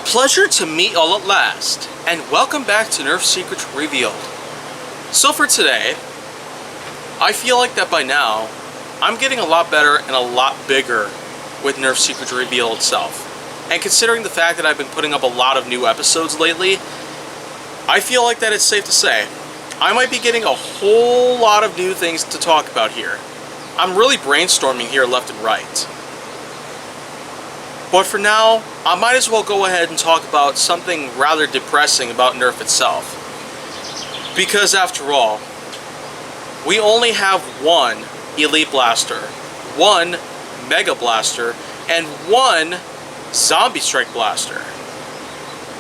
Pleasure to meet all at last, and welcome back to Nerf Secrets Revealed. So for today, I feel like that by now, I'm getting a lot better and a lot bigger with Nerf Secrets Revealed itself. And considering the fact that I've been putting up a lot of new episodes lately, I feel like that it's safe to say, I might be getting a whole lot of new things to talk about here. I'm really brainstorming here left and right. But for now, I might as well go ahead and talk about something rather depressing about Nerf itself. Because after all, we only have one Elite Blaster, one Mega Blaster, and one Zombie Strike Blaster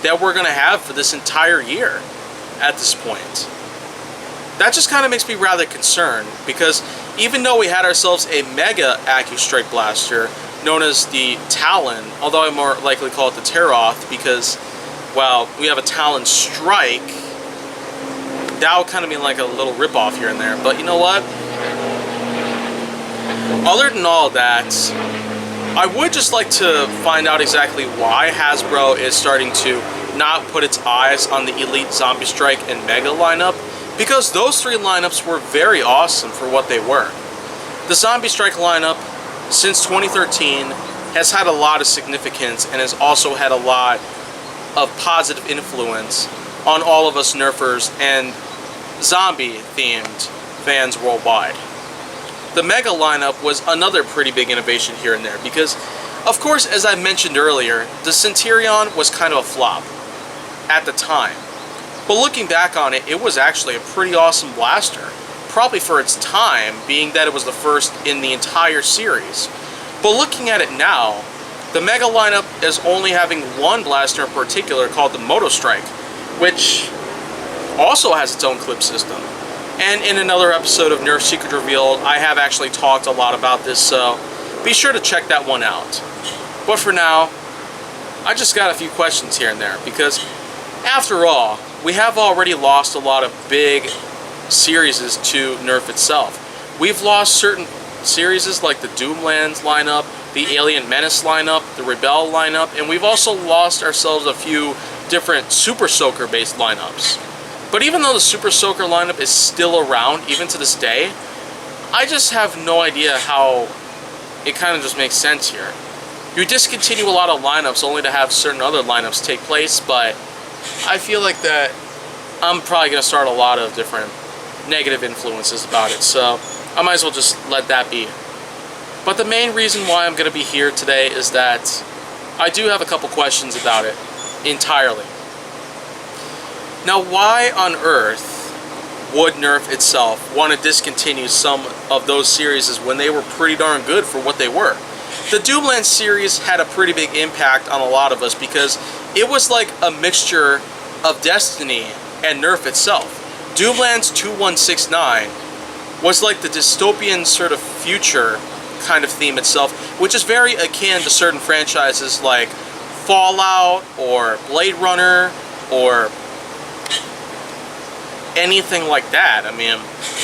that we're going to have for this entire year at this point. That just kind of makes me rather concerned, because even though we had ourselves a Mega AccuStrike Blaster, known as the Talon, although I more likely call it the Teroth, because, well, we have a Talon Strike. That would kind of mean like a little ripoff here and there, but you know what? Other than all that, I would just like to find out exactly why Hasbro is starting to not put its eyes on the Elite Zombie Strike and Mega lineup, because those three lineups were very awesome for what they were. The Zombie Strike lineup, since 2013, has had a lot of significance and has also had a lot of positive influence on all of us Nerfers and zombie-themed fans worldwide. The Mega lineup was another pretty big innovation here and there because, of course, as I mentioned earlier, the Centurion was kind of a flop at the time. But looking back on it, it was actually a pretty awesome blaster. Probably for its time, being that it was the first in the entire series. But looking at it now, the Mega lineup is only having one blaster in particular called the Moto Strike, which also has its own clip system. And in another episode of Nerf Secret Revealed, I have actually talked a lot about this, so be sure to check that one out. But for now, I just got a few questions here and there, because after all, we have already lost a lot of big series to Nerf itself. We've lost certain series like the Doomlands lineup, the Alien Menace lineup, the Rebel lineup, and we've also lost ourselves a few different Super Soaker based lineups. But even though the Super Soaker lineup is still around even to this day, I just have no idea how it kind of just makes sense here. You discontinue a lot of lineups only to have certain other lineups take place, but I feel like that I'm probably going to start a lot of different negative influences about it, so I might as well just let that be. But the main reason why I'm going to be here today is that I do have a couple questions about it entirely. Now, why on earth would Nerf itself want to discontinue some of those series when they were pretty darn good for what they were? The Doomland series had a pretty big impact on a lot of us because it was like a mixture of Destiny and Nerf itself. Doomlands 2169 was like the dystopian sort of future kind of theme itself, which is very akin to certain franchises like Fallout or Blade Runner or anything like that. I mean,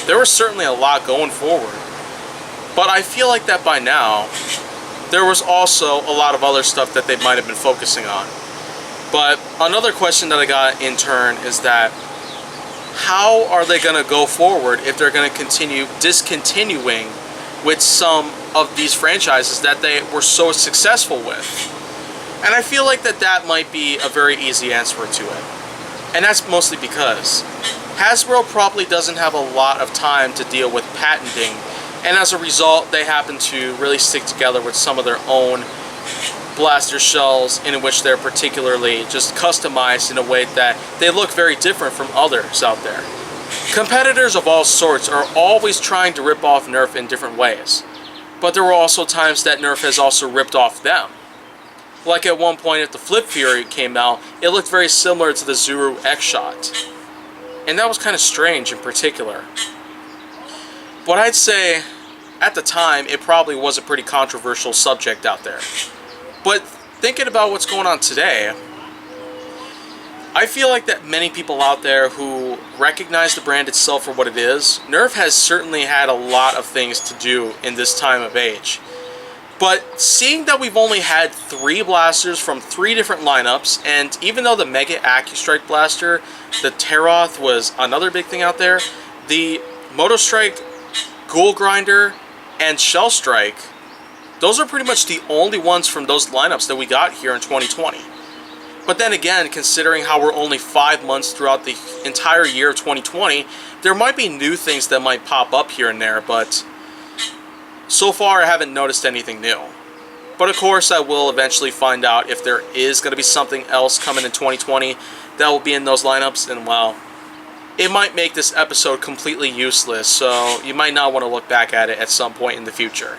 there was certainly a lot going forward. But I feel like that by now, there was also a lot of other stuff that they might have been focusing on. But another question that I got in turn is that how are they going to go forward if they're going to continue discontinuing with some of these franchises that they were so successful with? And I feel like that might be a very easy answer to it. And that's mostly because Hasbro probably doesn't have a lot of time to deal with patenting, and as a result, they happen to really stick together with some of their own blaster shells in which they're particularly just customized in a way that they look very different from others out there. Competitors of all sorts are always trying to rip off Nerf in different ways, but there were also times that Nerf has also ripped off them. Like at one point, if the Flip Fury came out, it looked very similar to the Zuru X-Shot, and that was kind of strange in particular. But I'd say at the time, it probably was a pretty controversial subject out there. But thinking about what's going on today, I feel like that many people out there who recognize the brand itself for what it is, Nerf has certainly had a lot of things to do in this time of age. But seeing that we've only had 3 blasters from 3 different lineups, and even though the Mega AccuStrike blaster, the Teroth was another big thing out there, the Moto Strike, Ghoul Grinder, and Shell Strike, those are pretty much the only ones from those lineups that we got here in 2020. But then again, considering how we're only 5 months throughout the entire year of 2020, there might be new things that might pop up here and there, but so far I haven't noticed anything new. But of course I will eventually find out if there is going to be something else coming in 2020 that will be in those lineups, and well, it might make this episode completely useless, so you might not want to look back at it at some point in the future.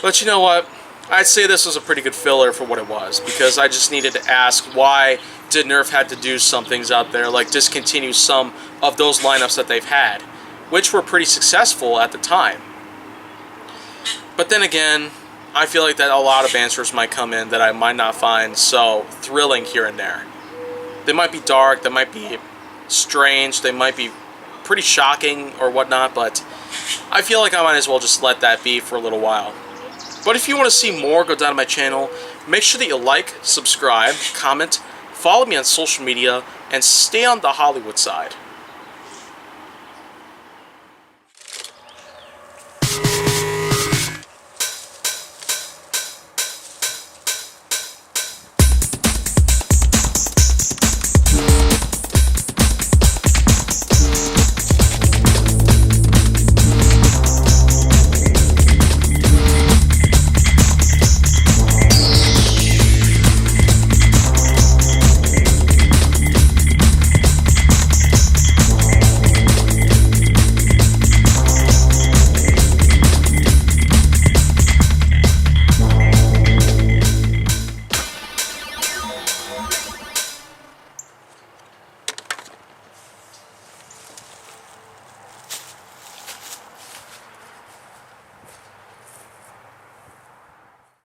But you know what? I'd say this was a pretty good filler for what it was, because I just needed to ask, why did Nerf have to do some things out there, like discontinue some of those lineups that they've had, which were pretty successful at the time. But then again, I feel like that a lot of answers might come in that I might not find so thrilling here and there. They might be dark, they might be strange, they might be pretty shocking or whatnot, but I feel like I might as well just let that be for a little while. But if you want to see more, go down to my channel. Make sure that you like, subscribe, comment, follow me on social media, and stay on the Hollywood side.